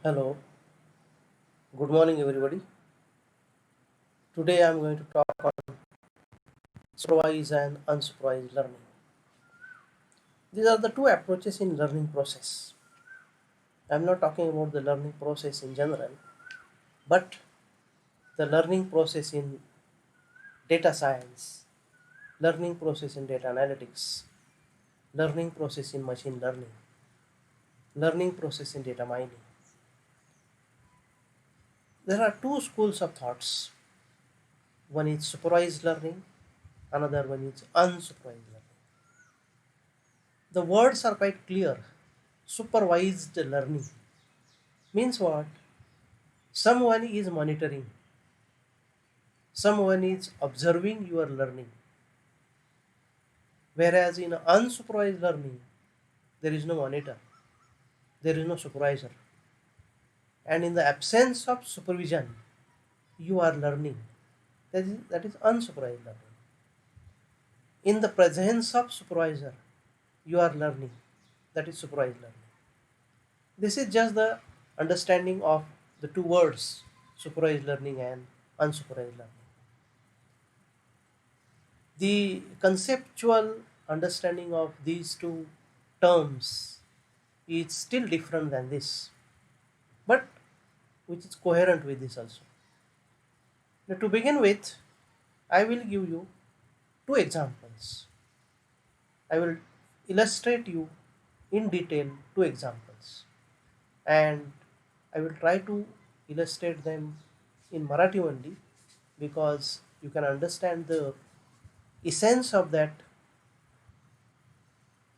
Hello, good morning, everybody. Today I'm going to talk on supervised and unsupervised learning. These are the two approaches in learning process. I'm not talking about the learning process in general, but the learning process in data science, learning process in data analytics, learning process in machine learning, learning process in data mining. There are two schools of thoughts. One is supervised learning, another one is unsupervised learning. The words are quite clear. Supervised learning means what? Someone is monitoring, someone is observing your learning. Whereas in unsupervised learning, there is no monitor, there is no supervisor. And in the absence of supervision, you are learning. That is unsupervised learning. In the presence of supervisor, you are learning. That is supervised learning. This is just the understanding of the two words, supervised learning and unsupervised learning. The conceptual understanding of these two terms is still different than this, but which is coherent with this also. Now, to begin with, I will give you two examples. I will illustrate you in detail two examples, and I will try to illustrate them in Marathi only because you can understand the essence of that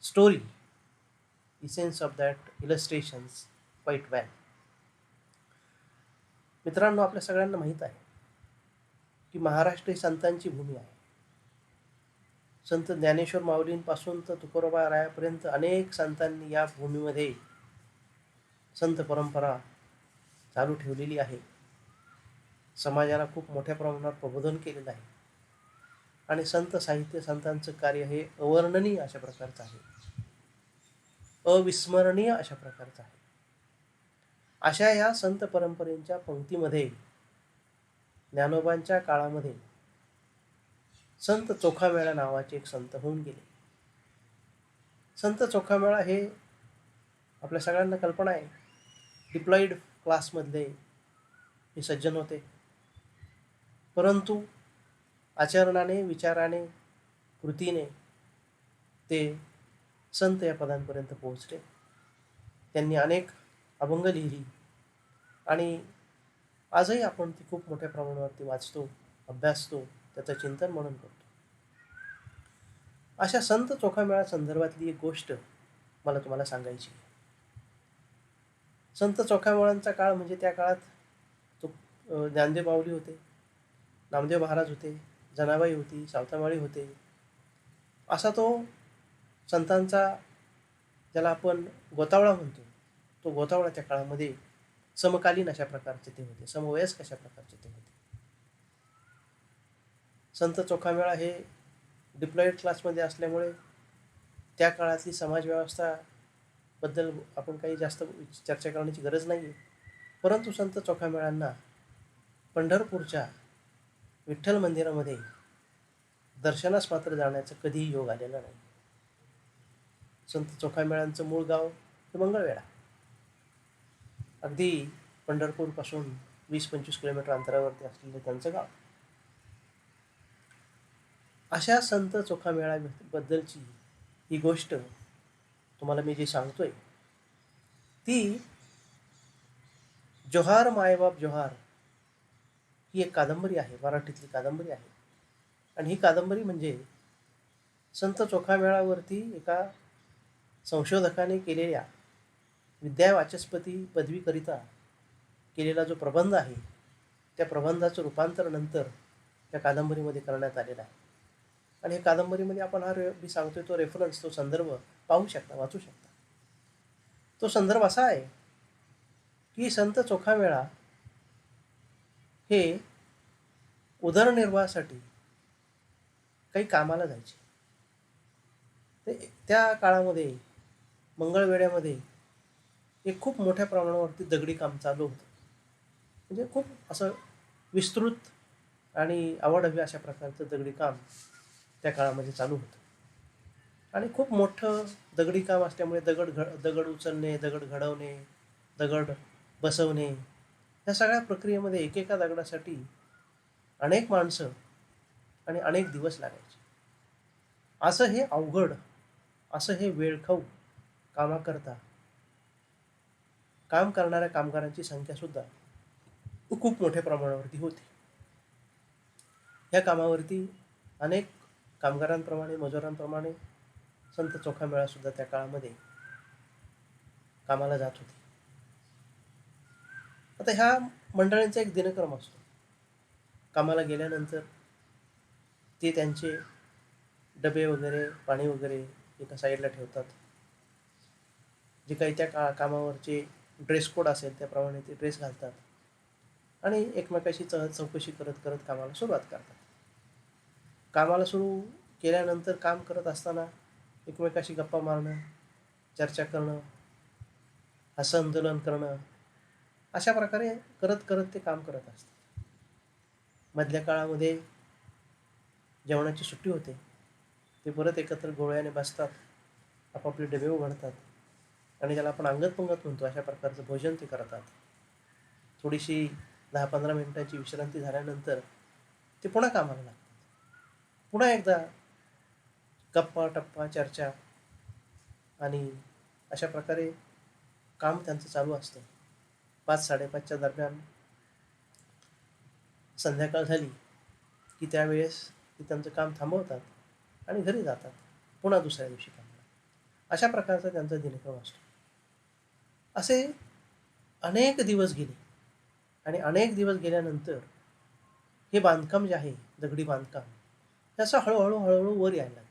story, essence of that illustrations quite well. मित्रांनो, आपल्या सगळ्यांना माहीत आहे की महाराष्ट्र ही संतांची भूमी आहे. संत ज्ञानेश्वर माऊलींपासून तर तुकोबा रायापर्यंत अनेक संतांनी या भूमीमध्ये संत परंपरा चालू ठेवलेली आहे. समाजाला खूप मोठ्या प्रमाणावर प्रबोधन केलेलं आहे आणि संत साहित्य, संतांचं कार्य हे अवर्णनीय अशा प्रकारचं आहे, अविस्मरणीय अशा प्रकारचं आहे. अशा या संत परंपरेच्या पंक्तीमध्ये ज्ञानोबांच्या काळामध्ये संत चोखामेळा नावाचे एक संत होऊन गेले. संत चोखामेळा हे आपल्या सगळ्यांना कल्पना आहे, डिप्लॉईड क्लासमधले हे सज्जन होते. परंतु आचरणाने, विचाराने, कृतीने ते संत या पदांपर्यंत पोहोचले. त्यांनी अनेक अभंग लिहिली आणि आजही आपण ती खूप मोठ्या प्रमाणावरती वाचतो, अभ्यासतो, त्याचं चिंतन मनन करतो. अशा संत चोखामेळा संदर्भातली एक गोष्ट मला तुम्हाला सांगायची. संत चोखामेळांचा काळ म्हणजे त्या काळात तो ज्ञानदेव माऊली होते, नामदेव महाराज होते, जनाबाई होती, सावतामाळी होते. असा तो संतांचा, ज्याला आपण गोतावळा म्हणतो, तो गोतावळाच्या काळामध्ये समकालीन अशा प्रकारचे ते होते, समवयस्क अशा प्रकारचे ते होते. संत चोखामेळा हे डिप्लॉईड क्लासमध्ये असल्यामुळे त्या काळातली समाजव्यवस्था बद्दल आपण काही जास्त चर्चा करण्याची गरज नाही आहे. परंतु संत चोखामेळांना पंढरपूरच्या विठ्ठल मंदिरामध्ये दर्शनास मात्र जाण्याचं कधीही योग आलेला नाही. संत चोखामेळांचं मूळ गाव हे मंगळवेढा, अगदी पंढरपूरपासून 20-25 किलोमीटर अंतरावरती असलेलं त्यांचं गाव. अशा संत चोखामेळाबद्दलची ही गोष्ट तुम्हाला मी जी सांगतोय ती जोहार मायबाप जोहार ही एक कादंबरी आहे, मराठीतली कादंबरी आहे. आणि ही कादंबरी म्हणजे संत चोखामेळावरती एका संशोधकाने केलेल्या विद्यावाचस्पती पदवीकरिता केलेला जो प्रबंध आहे, त्या प्रबंधाचं रूपांतर नंतर त्या कादंबरीमध्ये करण्यात आलेलं आहे. आणि या कादंबरीमध्ये आपण हा मी सांगतोय तो रेफरन्स, तो संदर्भ पाहू शकता, वाचू शकता. तो संदर्भ असा आहे की संत चोखामेळा हे उदरनिर्वाहासाठी काही कामाला जायचे. ते त्या काळामध्ये मंगळवेढ्यामध्ये एक खूप मोठ्या प्रमाणावरती दगडी काम चालू होतं. म्हणजे खूप असं विस्तृत आणि आवडहवी अशा प्रकारचं दगडी काम त्या काळामध्ये चालू होतं. आणि खूप मोठं दगडी काम असल्यामुळे दगड उचलणे, दगड घडवणे, दगड बसवणे, या सगळ्या प्रक्रियेमध्ये एकेका दगडासाठी अनेक माणसं आणि अनेक दिवस लागायचे. असं हे अवघड, असं हे वेळखाऊ कामाकरता काम करणाऱ्या कामगारांची संख्यासुद्धा खूप मोठ्या प्रमाणावरती होती. या कामावरती अनेक कामगारांप्रमाणे, मजुरांप्रमाणे संत चोखामेळासुद्धा त्या काळामध्ये कामाला जात होते. आता ह्या मंडळींचा एक दिनक्रम असतो. कामाला गेल्यानंतर ते त्यांचे डबे वगैरे, पाणी वगैरे एका साईडला ठेवतात. जे काही त्या कामावरचे ड्रेस कोड असेल त्याप्रमाणे ते ड्रेस घालतात आणि एकमेकाशी चौकशी करत करत कामाला सुरुवात करतात. कामाला सुरू केल्यानंतर काम करत असताना एकमेकाशी गप्पा मारणं, चर्चा करणं, हस्तांदोलन करणं, अशा प्रकारे करत करत ते काम करत असतात. मधल्या काळामध्ये जेवणाची सुट्टी होते. ते परत एकत्र गोळ्याने बसतात, आपापले डबे उघडतात आणि ज्याला आपण अंगत-पंगत म्हणतो अशा प्रकारचं भोजन ते करतात. थोडीशी 10-15 मिनिटांची विश्रांती झाल्यानंतर ते पुन्हा कामाला लागतात. पुन्हा एकदा गप्पा-टप्पा, चर्चा आणि अशा प्रकारे काम त्यांचं चालू असतं. 5-5:30च्या दरम्यान संध्याकाळ झाली की त्यावेळेस ते त्यांचं काम थांबवतात आणि घरी जातात. पुन्हा दुसऱ्या दिवशी कामाला. अशा प्रकारचा त्यांचा दिनक्रम असतो. असे अनेक दिवस गेले आणि अनेक दिवस गेल्यानंतर हे बांधकाम जे आहे, दगडी बांधकाम, हे असं हळू-हळू वर यायला लागलं.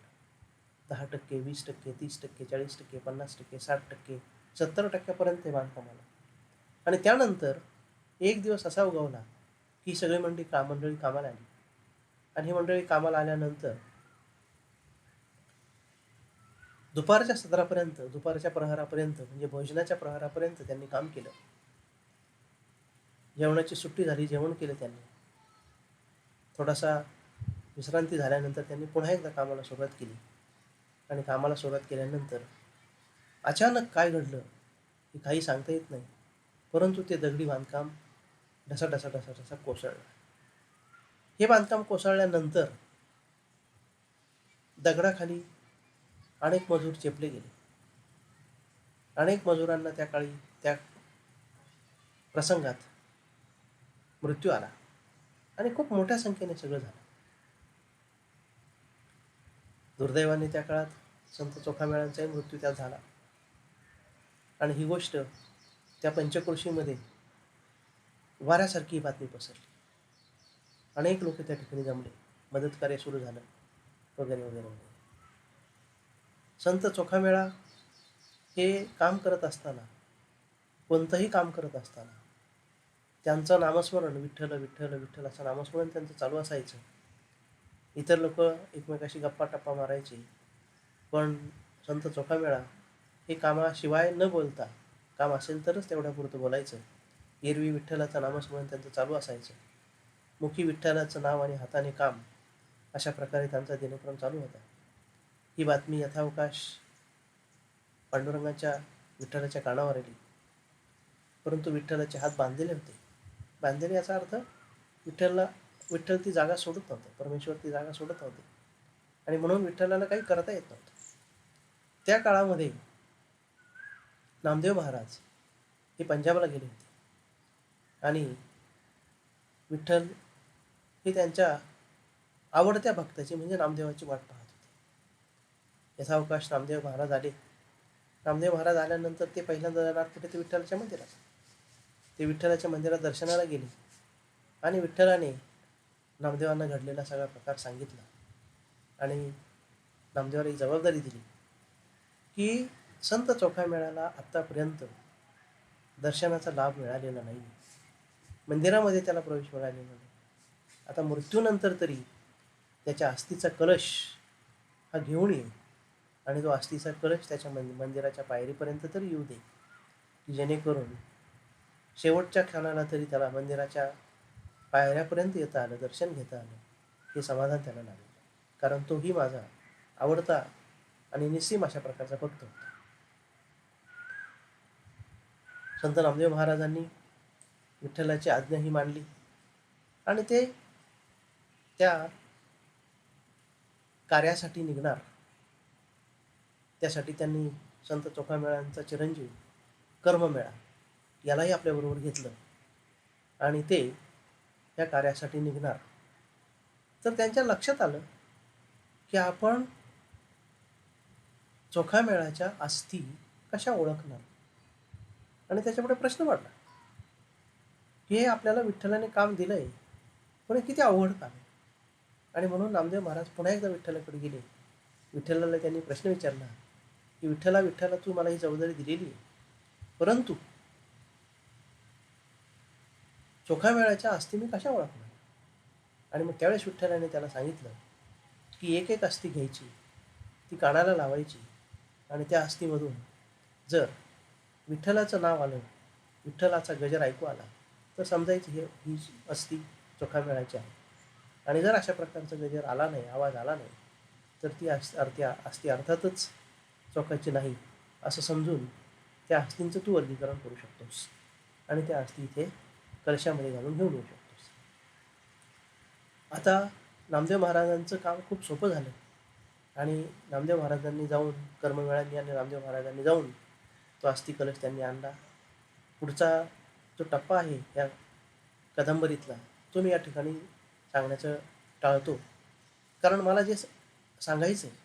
10%, 20%, 30%, 40%, 50%, 60%, 70% हे बांधकाम आलं. आणि त्यानंतर एक दिवस असा उगवला की सगळी मंडळी कामाला आली आणि ही मंडळी कामाला आल्यानंतर दुपारच्या सत्रापर्यंत, दुपारच्या प्रहरापर्यंत म्हणजे भोजनाच्या प्रहरापर्यंत त्यांनी काम केलं. जेवणाची सुट्टी झाली, जेवण केलं त्यांनी. थोडासा विश्रांती झाल्यानंतर त्यांनी पुन्हा एकदा कामाला सुरुवात केली आणि कामाला सुरुवात केल्यानंतर अचानक काय घडलं हे काही सांगता येत नाही. परंतु ते दगडी बांधकाम ढसा कोसळलं. हे बांधकाम कोसळल्यानंतर दगडाखाली अनेक मजूर चेपले गेले. अनेक मजुरांना त्या काळी त्या प्रसंगात मृत्यू आला आणि खूप मोठ्या संख्येने सगळं झालं. दुर्दैवाने त्या काळात संत चोखामेळांचाही मृत्यू त्यात झाला आणि ही गोष्ट त्या पंचक्रोशीमध्ये वाऱ्यासारखी बातमी पसरली. अनेक लोक त्या ठिकाणी जमले, मदतकार्य सुरू झालं वगैरे वगैरे वगैरे. संत चोखामेळा हे काम करत असताना, कोणतंही काम करत असताना त्यांचं नामस्मरण विठ्ठल विठ्ठल विठ्ठल असं नामस्मरण त्यांचं चालू असायचं. इतर लोक एकमेकाशी गप्पा-टप्पा मारायचे, पण संत चोखामेळा हे कामाशिवाय न बोलता, काम असेल तरच तेवढ्यापुरतं बोलायचं. एरवी विठ्ठलाचं नामस्मरण त्यांचं चालू असायचं. मुखी विठ्ठलाचं नाव आणि हाताने काम, अशा प्रकारे त्यांचा दिनक्रम चालू होता. ही बातमी यथावकाश पांडुरंगाच्या विठ्ठलाच्या कानावर आली. परंतु विठ्ठलाचे हात बांधलेले होते. बांधलेले याचा अर्थ विठ्ठल ती जागा सोडत नव्हते, परमेश्वर ती जागा सोडत नव्हते आणि म्हणून विठ्ठलाला काही करता येत नव्हतं. त्या काळामध्ये नामदेव महाराज हे पंजाबला गेले होते आणि विठ्ठल हे त्यांच्या आवडत्या भक्ताची म्हणजे नामदेवाची वाट पाहत होते. यथावकाश नामदेव महाराज आले. नामदेव महाराज आल्यानंतर ते पहिल्यांदा जाणार कुठे, ते विठ्ठलाच्या मंदिरात. ते विठ्ठलाच्या मंदिरात दर्शनाला गेले आणि विठ्ठलाने नामदेवांना घडलेला सगळा प्रकार सांगितला आणि नामदेवाला ही जबाबदारी दिली की संत चोखामेळ्याला आत्तापर्यंत दर्शनाचा लाभ मिळालेला नाही, मंदिरामध्ये त्याला प्रवेश मिळालेला नाही. आता मृत्यूनंतर तरी त्याच्या अस्थीचा कलश हा घेऊन ये आणि तो अस्थीचा कलश त्याच्या मंदिराच्या पायरीपर्यंत तरी येऊ दे. की जेणेकरून शेवटच्या क्षणाला तरी त्याला मंदिराच्या पायऱ्यापर्यंत येता आलं, दर्शन घेता आलं, हे समाधान त्याला लाभलं. कारण तोही माझा आवडता आणि निस्सीम अशा प्रकारचा भक्त होता. संत नामदेव महाराजांनी विठ्ठलाची आज्ञा ही मांडली आणि ते त्या कार्यासाठी निघणार. त्यासाठी त्यांनी संत चोखामेळ्यांचा चिरंजीव कर्ममेळा यालाही आपल्याबरोबर घेतलं आणि ते या कार्यासाठी निघणार. तर त्यांच्या लक्षात आलं की आपण चोखामेळ्याच्या अस्थी कशा ओळखणार. आणि त्याच्यापुढे प्रश्न पडला की हे आपल्याला विठ्ठलाने काम दिलंय, पण हे किती अवघड काम आहे. आणि म्हणून नामदेव महाराज पुन्हा एकदा विठ्ठलाकडे गेले. विठ्ठलाला त्यांनी प्रश्न विचारला की विठ्ठला तू मला ही जबाबदारी दिलेली आहे, परंतु चोखामेळ्याच्या अस्थी मी कशा ओळखणार. आणि मग त्यावेळेस विठ्ठलाने त्याला सांगितलं की एक एक अस्थी घ्यायची, ती कानाला लावायची आणि त्या अस्थीमधून जर विठ्ठलाचं नाव आलं, विठ्ठलाचा गजर ऐकू आला, तर समजायची ही अस्थी चोखामेळ्याची आहे. आणि जर अशा प्रकारचा गजर आला नाही, आवाज आला नाही, तर ती अस्थी अर्थातच चोखाची नाही असं समजून त्या अस्थींचं तू वर्गीकरण करू शकतोस आणि त्या अस्थी इथे कलशामध्ये घालून घेऊन येऊ शकतोस. आता नामदेव महाराजांचं काम खूप सोपं झालं आणि नामदेव महाराजांनी जाऊन कर्ममेळ्यांनी आणि नामदेव महाराजांनी जाऊन तो अस्थी कलश त्यांनी आणला. पुढचा जो टप्पा आहे या कादंबरीतला, तो मी या ठिकाणी सांगण्याचं टाळतो, कारण मला जे सांगायचं आहे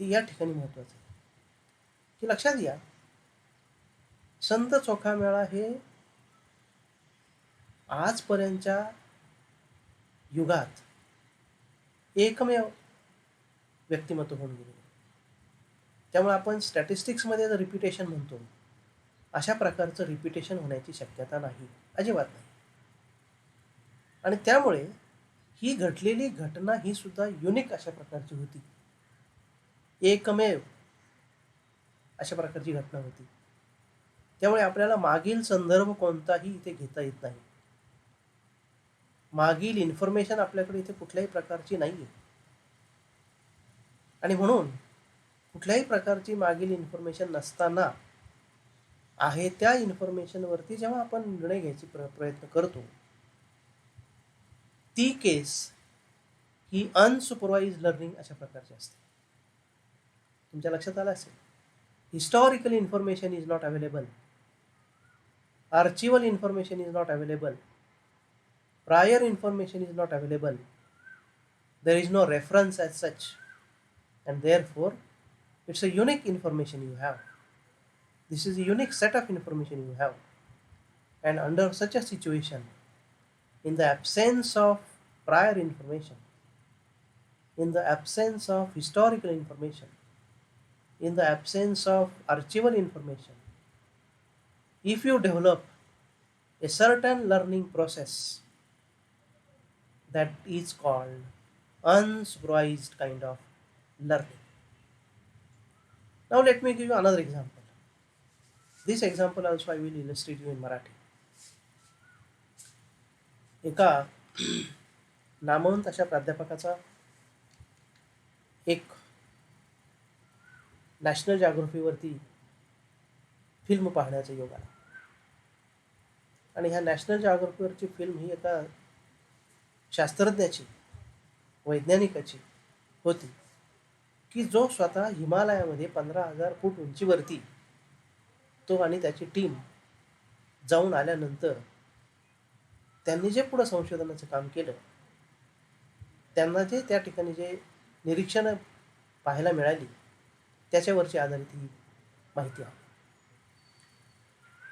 ते या ठिकाणी महत्त्वाचं आहे. की लक्षात घ्या, संत चोखामेळा हे आजपर्यंतच्या युगात एकमेव व्यक्तिमत्व होऊन गेले. त्यामुळे आपण स्टॅटिस्टिक्समध्ये जर रिपिटेशन म्हणतो, अशा प्रकारचं रिपिटेशन होण्याची शक्यता नाही, अजिबात नाही. आणि त्यामुळे ही घडलेली घटना ही सुद्धा युनिक अशा प्रकारची होती, एकमेव अशा प्रकारची घटना होती. त्यामुळे आपल्याला मागील संदर्भ कोणताही इथे घेता येत नाही. मागील इन्फॉर्मेशन आपल्याकडे इथे कुठल्याही प्रकारची नाही आहे. आणि म्हणून कुठल्याही प्रकारची मागील इन्फॉर्मेशन नसताना आहे त्या इन्फॉर्मेशनवरती जेव्हा आपण निर्णय घ्यायची प्रयत्न करतो, ती केस ही अनसुपरवाइज्ड लर्निंग अशा प्रकारची असते. तुमच्या लक्षात आलं असेल, historical information is not available, archival information is not available, prior information is not available, there is no reference as such, and therefore it's a unique information you have. This is a unique set of information you have, and under such a situation, in the absence of prior information, in the absence of historical information, in the absence of archival information, if you develop a certain learning process, that is called unsupervised kind of learning. Now let me give you another example. This example also I will illustrate you in Marathi. एका नामवंत अशा प्राध्यापकाचा एक national जागृतीवरती film पाहण्याचा योग आला. आणि ह्या national जागृतीवरची film ही एका शास्त्रज्ञाची, वैज्ञानिकाची होती की जो स्वतः हिमालयामध्ये 15,000 फूट उंचीवरती तो आणि त्याची टीम जाऊन आल्यानंतर त्यांनी जे पुढं संशोधनाचं काम केलं, त्यांना जे त्या ठिकाणी जे निरीक्षणं पाहायला मिळाली, त्याच्यावरची आधारित ही माहिती आहे.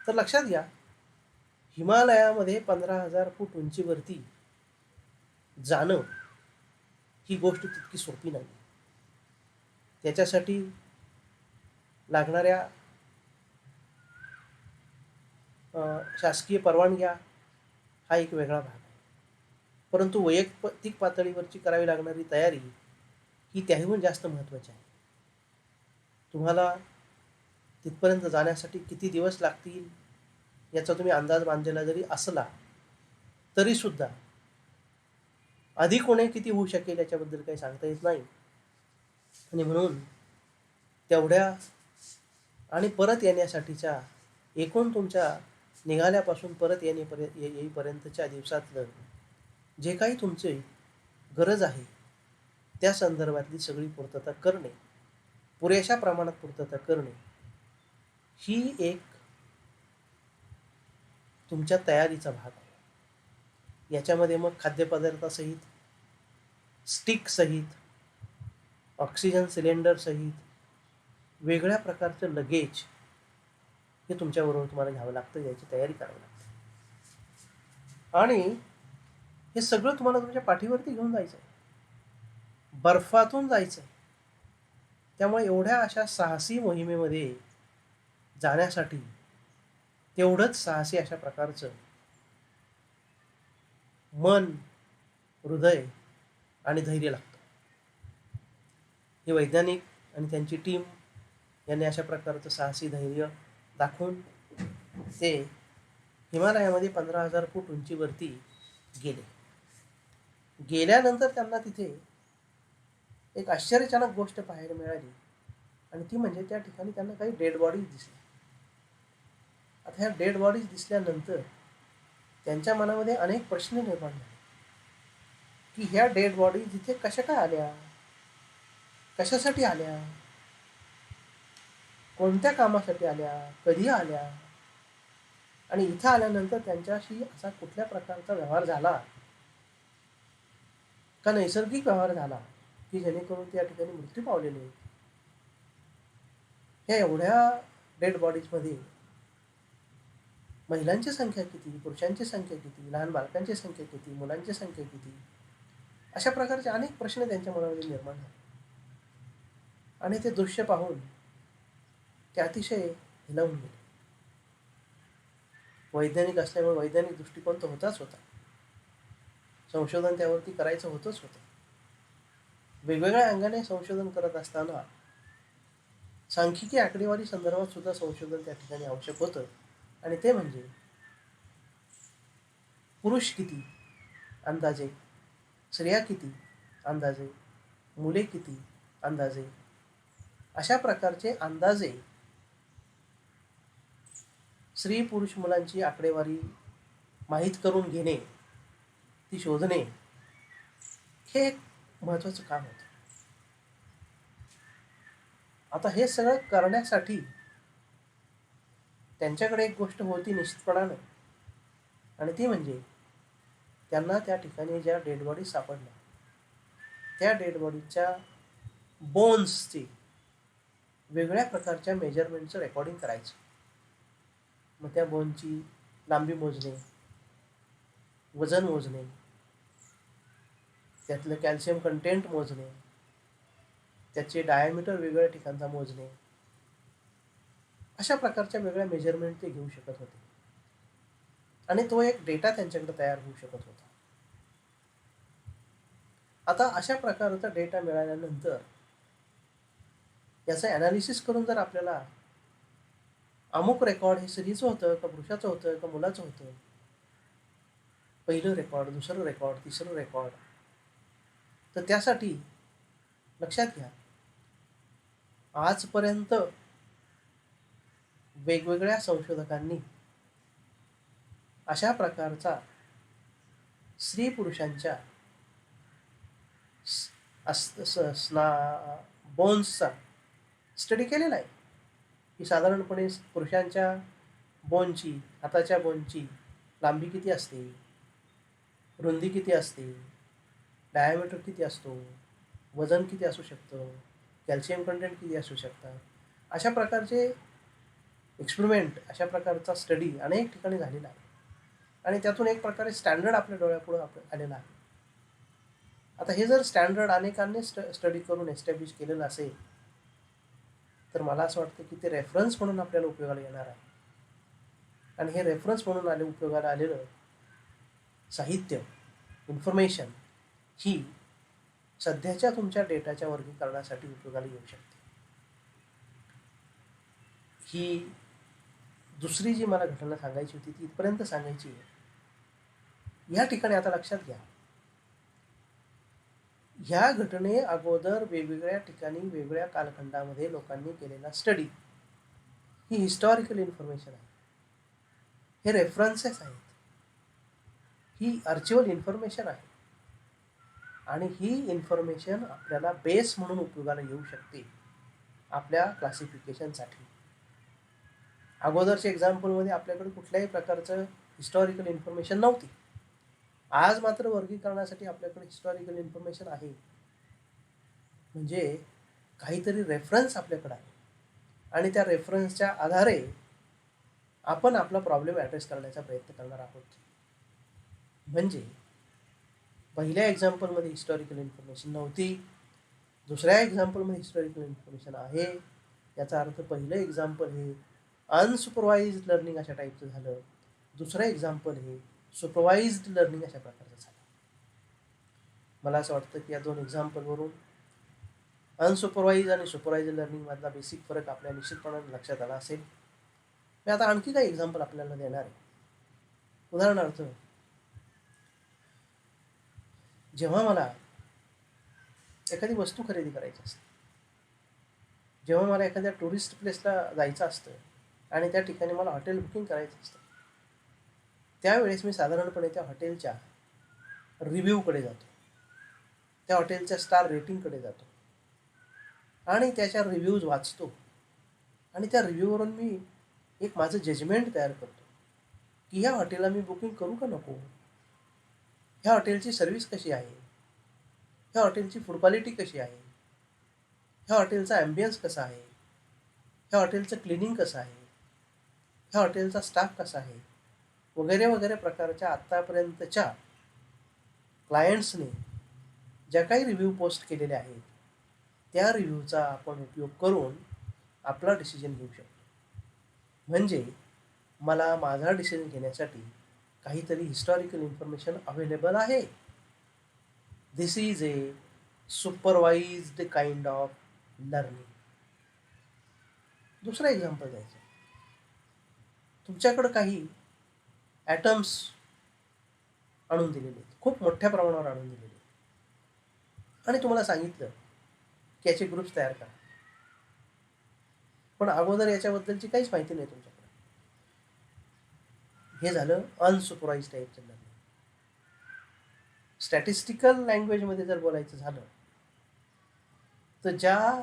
तर लक्षात घ्या, हिमालयामध्ये 15,000 फूट उंचीवरती जाणं ही गोष्ट तितकी सोपी नाही. त्याच्यासाठी लागणाऱ्या शासकीय परवानग्या हा एक वेगळा भाग आहे, परंतु वैयक्तिक पातळीवरची करावी लागणारी तयारी ही त्याहून जास्त महत्त्वाची आहे. तुम्हाला तिथपर्यंत जाण्यासाठी किती दिवस लागतील याचा तुम्ही अंदाज बांधलेला जरी असला तरीसुद्धा अधिक होणे किती होऊ शकेल याच्याबद्दल काही सांगता येत नाही. आणि म्हणून तेवढ्या आणि परत येण्यासाठीच्या एकूण तुमच्या निघाल्यापासून परत येईपर्यंतच्या दिवसातलं जे काही तुमची गरज आहे त्या संदर्भातली सगळी पूर्तता करणे, पुरेशा प्रमाणात पूर्तता करणे ही एक तुमच्या तयारीचा भाग आहे. याच्यामध्ये मग खाद्यपदार्थासहित, स्टिकसहित, ऑक्सिजन सिलेंडरसहित वेगळ्या प्रकारचं लगेज हे तुमच्याबरोबर तुम्हाला घ्यावं लागतं, याची तयारी करावी लागते. आणि हे सगळं तुम्हाला तुमच्या पाठीवरती घेऊन जायचं आहे, बर्फातून जायचं आहे. त्यामुळे एवढ्या अशा साहसी मोहिमेमध्ये जाण्यासाठी तेवढंच साहसी अशा प्रकारचं मन, हृदय आणि धैर्य लागतं. हे वैज्ञानिक आणि त्यांची टीम यांनी अशा प्रकारचं साहसी धैर्य दाखवून ते हिमालयामध्ये 15,000 फूट उंचीवरती गेले. गेल्यानंतर त्यांना तिथे एक आश्चर्यजनक गोष्ट पाहायला मिळाली आणि ती म्हणजे त्या ठिकाणी त्यांना काही डेड बॉडीज दिसल्या. आता ह्या डेड बॉडीज दिसल्यानंतर त्यांच्या मनामध्ये अनेक प्रश्न निर्माण झाले की ह्या डेड बॉडीज इथे कशा काय आल्या, कशासाठी आल्या, कोणत्या कामासाठी आल्या, कधी आल्या, आणि इथं आल्यानंतर त्यांच्याशी असा कुठल्या प्रकारचा व्यवहार झाला का नैसर्गिक व्यवहार झाला की जेणेकरून त्या ठिकाणी मृत्यू पावलेले आहेत. ह्या एवढ्या डेड बॉडीजमध्ये महिलांची संख्या किती, पुरुषांची संख्या किती, लहान बालकांची संख्या किती, मुलांची संख्या किती, अशा प्रकारचे अनेक प्रश्न त्यांच्या मनामध्ये निर्माण झाले. आणि ते दृश्य पाहून ते अतिशय हिलावून गेले. वैज्ञानिक असल्यामुळे वैज्ञानिक दृष्टिकोन तर होताच होता, संशोधन त्यावरती करायचं होतंच होतं. वेगवेगळ्या अंगाने संशोधन करत असताना सांख्यिकी आकडेवारी संदर्भात सुद्धा संशोधन त्या ठिकाणी आवश्यक होतं. आणि ते म्हणजे पुरुष किती अंदाजे, स्त्रिया किती अंदाजे, मुले किती अंदाजे, अशा प्रकारचे अंदाजे स्त्री पुरुष मुलांची आकडेवारी माहीत करून घेणे, ती शोधणे, हे एक महत्त्वाचं काम होतं. आता हे सगळं करण्यासाठी त्यांच्याकडे एक गोष्ट होती निश्चितपणानं, आणि ती म्हणजे त्यांना त्या ठिकाणी ज्या डेड बॉडी सापडल्या त्या डेड बॉडीच्या बोन्सची वेगळ्या प्रकारच्या मेजरमेंटचं रेकॉर्डिंग करायचं. मग त्या बोनची लांबी मोजणे, वजन मोजणे, त्यातलं कॅल्शियम कंटेंट मोजणे, त्याचे डायमीटर वेगळ्या ठिकाणचा मोजणे, अशा प्रकारच्या वेगळ्या मेजरमेंट ते घेऊ शकत होते. आणि तो एक डेटा त्यांच्याकडे तयार होऊ शकत होता. आता अशा प्रकारचा डेटा मिळाल्यानंतर याचं ॲनालिसिस करून जर आपल्याला अमुक रेकॉर्ड हे स्त्रीचं होतं का पुरुषाचं होतं का मुलाचं होतं, पहिलं रेकॉर्ड, दुसरं रेकॉर्ड, तिसरं रेकॉर्ड, तर त्यासाठी लक्षात घ्या आजपर्यंत वेगवेगळ्या संशोधकांनी अशा प्रकारचा स्त्री पुरुषांच्या बोन्सचा स्टडी केलेला आहे की साधारणपणे पुरुषांच्या बोनची, हाताच्या बोनची लांबी किती असते, रुंदी किती असते, डायमीटर किती असतो, वजन किती असू शकतं, कॅल्शियम कंटेंट किती असू शकतात, अशा प्रकारचे एक्सपेरिमेंट, अशा प्रकारचा स्टडी अनेक ठिकाणी झालेला आहे. आणि त्यातून एक प्रकारे स्टँडर्ड आपल्या डोळ्यापुढं आलेला आहे. आता हे जर स्टँडर्ड अनेकांनी स्टडी करून एस्टॅब्लिश केलेलं असेल तर मला असं वाटतं की ते रेफरन्स म्हणून आपल्याला उपयोगाला येणार आहे. आणि हे रेफरन्स म्हणून उपयोगाला आलेलं साहित्य, इन्फॉर्मेशन ही सध्याच्या तुमच्या डेटाच्या वर्गीकरणासाठी उपयोगाला येऊ शकते. ही दुसरी जी मला घटना सांगायची होती ती इथपर्यंत सांगायची आहे. या ठिकाणी आता लक्षात घ्या, ह्या घटने अगोदर वेगवेगळ्या ठिकाणी वेगवेगळ्या कालखंडामध्ये लोकांनी केलेला स्टडी, ही हिस्टॉरिकल इन्फॉर्मेशन आहे, हे रेफरन्सेस आहेत, ही आर्चिवल इन्फॉर्मेशन आहे आणि ही इन्फॉर्मेशन आपल्याला बेस म्हणून उपयोगाला येऊ शकते आपल्या क्लासिफिकेशनसाठी. अगोदरच्या एक्झाम्पलमध्ये आपल्याकडे कुठल्याही प्रकारचं हिस्टॉरिकल इन्फॉर्मेशन नव्हती. आज मात्र वर्गीकरणासाठी आपल्याकडे हिस्टॉरिकल इन्फॉर्मेशन आहे, म्हणजे काहीतरी रेफरन्स आपल्याकडे आहे आणि त्या रेफरन्सच्या आधारे आपण आपला प्रॉब्लेम ॲड्रेस करण्याचा प्रयत्न करणार आहोत. म्हणजे पहिल्या एक्झाम्पलमध्ये हिस्टॉरिकल इन्फॉर्मेशन नव्हती, दुसऱ्या एक्झाम्पलमध्ये हिस्टॉरिकल इन्फॉर्मेशन आहे. याचा अर्थ पहिलं एक्झाम्पल हे अनसुपरवाइज्ड लर्निंग अशा टाईपचं झालं, दुसरं एक्झाम्पल हे सुपरवाइज्ड लर्निंग अशा प्रकारचं झालं. मला असं वाटतं की या दोन एक्झाम्पलवरून अनसुपरवाइज आणि सुपरवाइज लर्निंगमधला बेसिक फरक आपल्या निश्चितपणाने लक्षात आला असेल. मी आता आणखी काही एक्झाम्पल आपल्याला देणार आहे. उदाहरणार्थ, जेव्हा मला एखादी वस्तू खरेदी करायची असते, जेव्हा मला एखाद्या टुरिस्ट प्लेसला जायचं असतं आणि त्या ठिकाणी मला हॉटेल बुकिंग करायचं असतं, त्यावेळेस मी साधारणपणे त्या हॉटेलच्या रिव्ह्यूकडे जातो, त्या हॉटेलच्या स्टार रेटिंगकडे जातो आणि त्याच्या रिव्ह्यूज वाचतो आणि त्या रिव्ह्यूवरून मी एक माझं जजमेंट तयार करतो की ह्या हॉटेलला मी बुकिंग करू का नको, ह्या हॉटेलची सर्व्हिस कशी आहे, ह्या हॉटेलची फूड क्वालिटी कशी आहे, ह्या हॉटेलचा ॲम्बियन्स कसा आहे, ह्या हॉटेलचं क्लिनिंग कसं आहे, ह्या हॉटेलचा स्टाफ कसा आहे, वगैरे वगैरे प्रकारच्या आत्तापर्यंतच्या क्लायंट्सने ज्या काही रिव्ह्यू पोस्ट केलेले आहेत त्या रिव्ह्यूचा आपण उपयोग करून आपला डिसिजन घेऊ शकतो. म्हणजे मला माझा डिसिजन घेण्यासाठी काहीतरी हिस्टॉरिकल इन्फॉर्मेशन अवेलेबल आहे. This is a supervised kind of learning. दुसरं एक्झाम्पल द्यायचं, तुमच्याकडं काही ॲटम्स आणून दिलेले आहेत, खूप मोठ्या प्रमाणावर आणून दिलेले आहेत आणि तुम्हाला सांगितलं की याचे ग्रुप्स तयार करा, पण अगोदर याच्याबद्दलची काहीच माहिती नाही तुमच्याकडे. हे झालं अनसुपरवाइज्ड टाईपचं लर्निंग. स्टॅटिस्टिकल लँग्वेजमध्ये जर बोलायचं झालं तर ज्या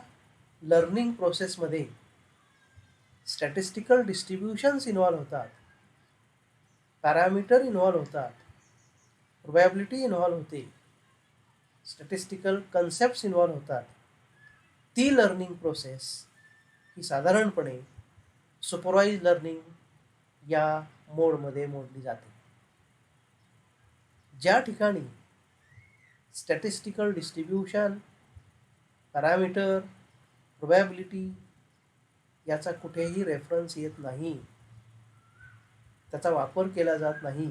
लर्निंग प्रोसेसमध्ये स्टॅटिस्टिकल डिस्ट्रीब्युशन्स इन्व्हॉल्व होतात, पॅरामीटर इन्व्हॉल्व होतात, प्रोबॅबिलिटी इन्व्हॉल्व होते, स्टॅटिस्टिकल कन्सेप्ट्स इन्व्हॉल्व होतात, ती लर्निंग प्रोसेस ही साधारणपणे सुपरवाइज लर्निंग या मोडमध्ये मोडली जाते. ज्या ठिकाणी स्टॅटिस्टिकल डिस्ट्रीब्युशन, पॅरामीटर, प्रोबॅबिलिटी याचा कुठेही रेफरन्स येत नाही, त्याचा वापर केला जात नाही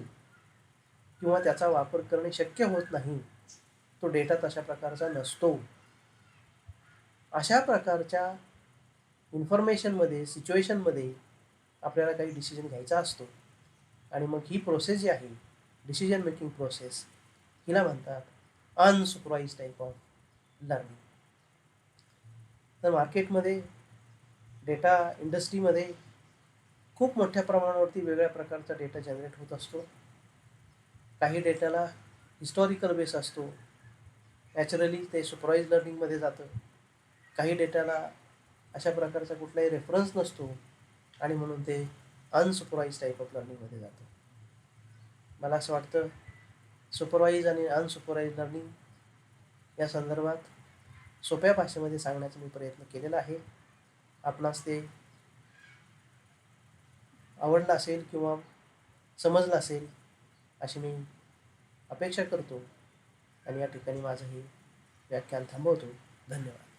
किंवा त्याचा वापर करणे शक्य होत नाही, तो डेटा तशा प्रकारचा नसतो. अशा प्रकारच्या इन्फॉर्मेशनमध्ये, सिच्युएशनमध्ये आपल्याला काही डिसिजन घ्यायचा असतो आणि मग ही प्रोसेस जी आहे डिसिजन मेकिंग प्रोसेस, हिला म्हणतात अनसुपरवाइज्ड टाईप ऑफ लर्निंग. तर मार्केटमध्ये, डेटा इंडस्ट्रीमध्ये खूप मोठ्या प्रमाणावरती वेगळ्या प्रकारचा डेटा जनरेट होत असतो. काही डेटाला हिस्टॉरिकल बेस असतो, नॅचरली ते सुपरवाइज लर्निंगमध्ये जातं. काही डेटाला अशा प्रकारचा कुठलाही रेफरन्स नसतो आणि म्हणून ते अनसुपरवाइज टाईप ऑफ लर्निंगमध्ये जातं. मला असं वाटतं सुपरवाइज आणि अनसुपरवाइज लर्निंग या संदर्भात सोप्या भाषेमध्ये सांगण्याचा मी प्रयत्न केलेला आहे. आपणास ते आवडलं असेल किंवा समजलं असेल अशी मी अपेक्षा करतो आणि या ठिकाणी माझं हे व्याख्यान थांबवतो. धन्यवाद.